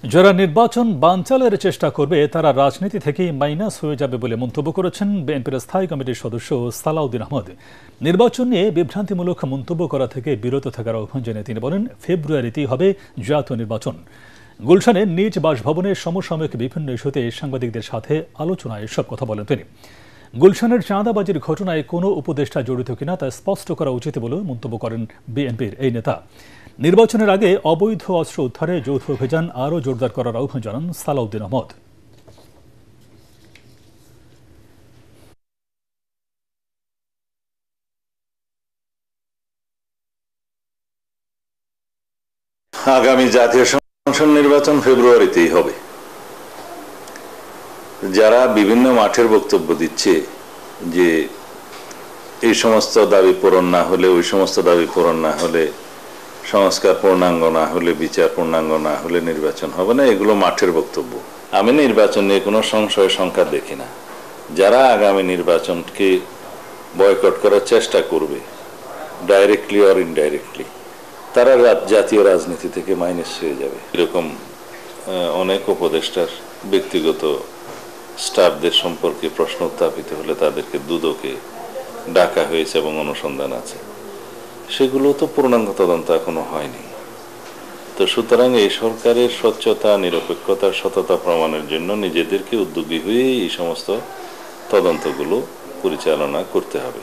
যারা নির্বাচন বানচালের চেষ্টা করবে তারা রাজনীতি থেকেই মাইনাস হয়ে যাবে বলে মন্তব্য করেছেন বিএনপির স্থায়ী কমিটির সদস্য সালাউদ্দিন আহমদ। নির্বাচন নিয়ে বিভ্রান্তিমূলক মন্তব্য করা থেকে বিরত থাকার আহ্বান জানিয়ে তিনি বলেন, ফেব্রুয়ারিতেই হবে জাতীয় নির্বাচন। গুলশানের নিজ বাসভবনে সমসাময়িক বিভিন্ন ইস্যুতে সাংবাদিকদের সাথে আলোচনায় এসব কথা বলেন তিনি। গুলশানের চাঁদাবাজির ঘটনায় কোনো উপদেষ্টা জড়িত কিনা তা স্পষ্ট করা উচিত বলে মন্তব্য করেন বিএনপির এই নেতা। নির্বাচনের আগে অবৈধ অস্ত্র উদ্ধারে যৌথ অভিযান আরও জোরদার করার আহ্বান জানান সালাউদ্দিন আহমদ। আগামী জাতীয় সংসদ নির্বাচন ফেব্রুয়ারিতেই হবে। যারা বিভিন্ন মাঠের বক্তব্য দিচ্ছে যে এই সমস্ত দাবি পূরণ না হলে, ওই সমস্ত দাবি পূরণ না হলে, সংস্কার পূর্ণাঙ্গ না হলে, বিচার পূর্ণাঙ্গ না হলে নির্বাচন হবে না, এগুলো মাঠের বক্তব্য। আমি নির্বাচন নিয়ে কোনো সংশয় সংখ্যা দেখি না। যারা আগামী নির্বাচনকে বয়কট করার চেষ্টা করবে, ডাইরেক্টলি অর ইনডাইরেক্টলি, তারা জাতীয় রাজনীতি থেকে মাইনাস হয়ে যাবে। এরকম অনেক উপদেষ্টার ব্যক্তিগত স্টাফদের সম্পর্কে প্রশ্ন উত্থাপিত হলে তাদেরকে দুদকে ডাকা হয়েছে এবং অনুসন্ধান আছে, সেগুলো তো পূর্ণাঙ্গ তদন্ত এখনো হয়নি। তো সুতরাং এই সরকারের স্বচ্ছতা, নিরপেক্ষতা, সততা প্রমাণের জন্য নিজেদেরকে উদ্যোগী হয়ে এই সমস্ত তদন্তগুলো পরিচালনা করতে হবে।